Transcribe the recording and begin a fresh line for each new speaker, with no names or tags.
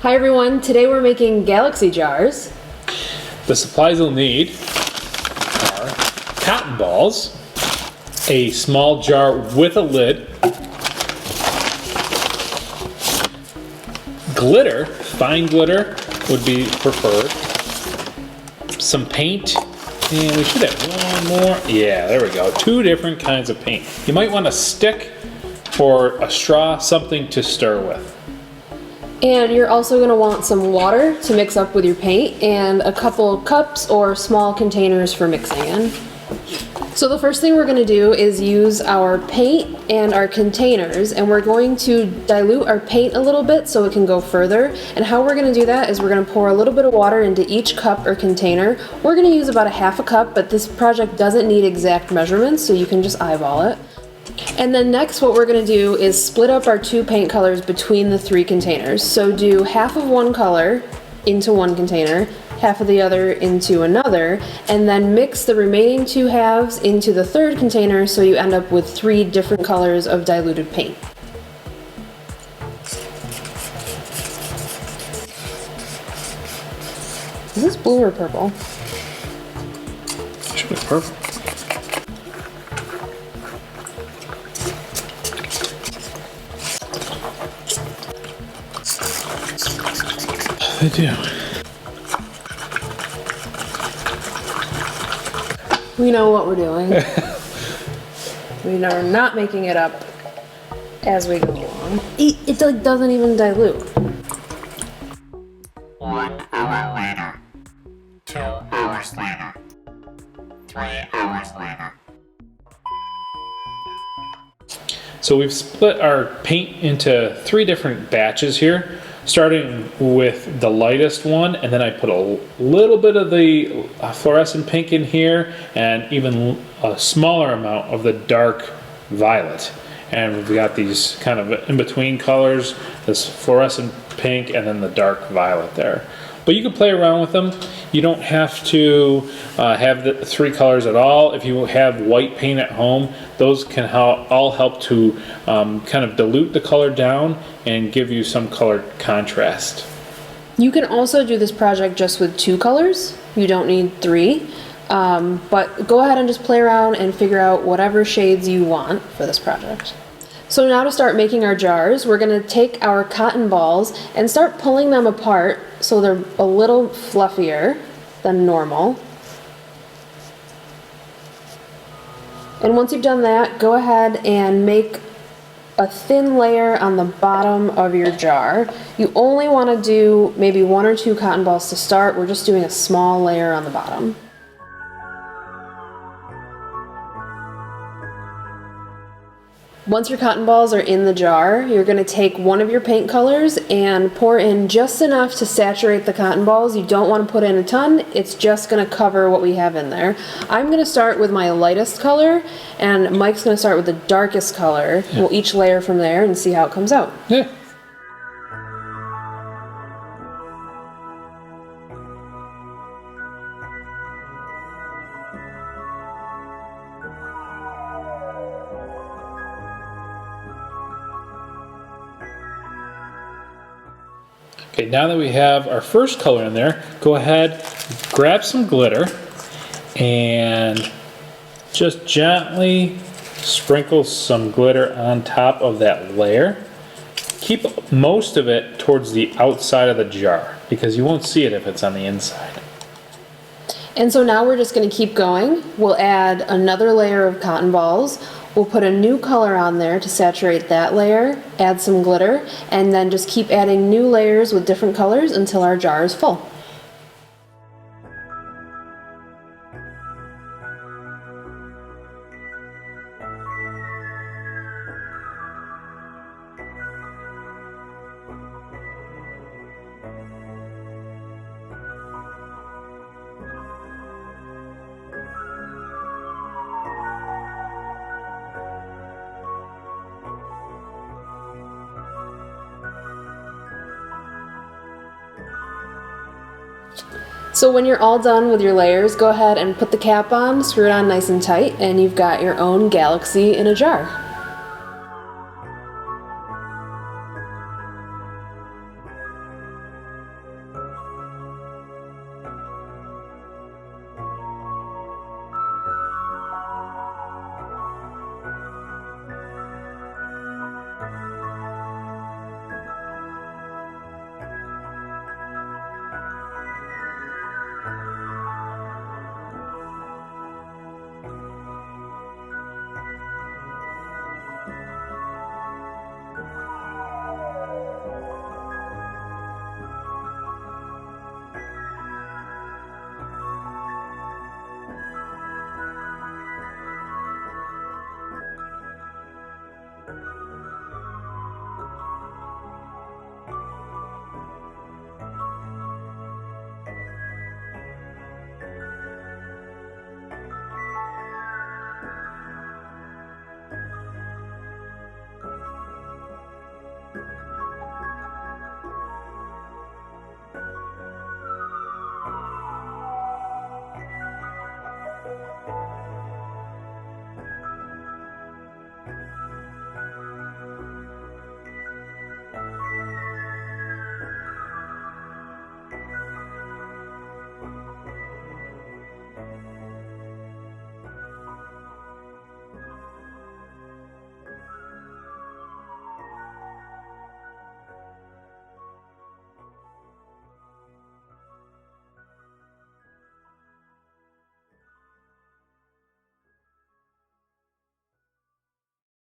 Hi everyone, today we're making galaxy jars.
The supplies you'll need are cotton balls, a small jar with a lid, glitter, fine glitter would be preferred, some paint, and we should have one more. Yeah, there we go. 2 different kinds of paint. You might want a stick or a straw, something to stir with.
And you're also going to want some water to mix up with your paint and a couple cups or small containers for mixing in. So the first thing we're going to do is use our paint and our containers, and we're going to dilute our paint a little bit so it can go further. And how we're going to do that is we're going to pour a little bit of water into each cup or container. We're going to use about a half a cup, but this project doesn't need exact measurements, so you can just eyeball it. And then next what we're going to do is split up our 2 paint colors between the 3 containers. So do half of one color into one container, half of the other into another, and then mix the remaining 2 halves into the 3rd container so you end up with 3 different colors of diluted paint. Is this blue or purple?
Should be purple. They do.
We know what we're doing. We are not making it up as we go along. It like doesn't even dilute.
1 hour later. 2 hours later. 3 hours later.
So we've split our paint into 3 different batches here, starting with the lightest one, and then I put a little bit of the fluorescent pink in here and even a smaller amount of the dark violet. And we've got these kind of in-between colors, this fluorescent pink and then the dark violet there. But you can play around with them. You don't have to have the 3 colors at all. If you have white paint at home, those can all help to kind of dilute the color down and give you some color contrast.
You can also do this project just with 2 colors. You don't need 3. But go ahead and just play around and figure out whatever shades you want for this project. So now to start making our jars, we're going to take our cotton balls and start pulling them apart so they're a little fluffier than normal. And once you've done that, go ahead and make a thin layer on the bottom of your jar. You only want to do maybe 1 or 2 cotton balls to start. We're just doing a small layer on the bottom. Once your cotton balls are in the jar, you're going to take one of your paint colors and pour in just enough to saturate the cotton balls. You don't want to put in a ton, it's just going to cover what we have in there. I'm going to start with my lightest color, and Mike's going to start with the darkest color. Yeah. We'll each layer from there and see how it comes out.
Yeah. Okay, now that we have our first color in there, go ahead, grab some glitter, and just gently sprinkle some glitter on top of that layer. Keep most of it towards the outside of the jar, because you won't see it if it's on the inside.
And so now we're just going to keep going. We'll add another layer of cotton balls. We'll put a new color on there to saturate that layer, add some glitter, and then just keep adding new layers with different colors until our jar is full. So when you're all done with your layers, go ahead and put the cap on, screw it on nice and tight, and you've got your own galaxy in a jar.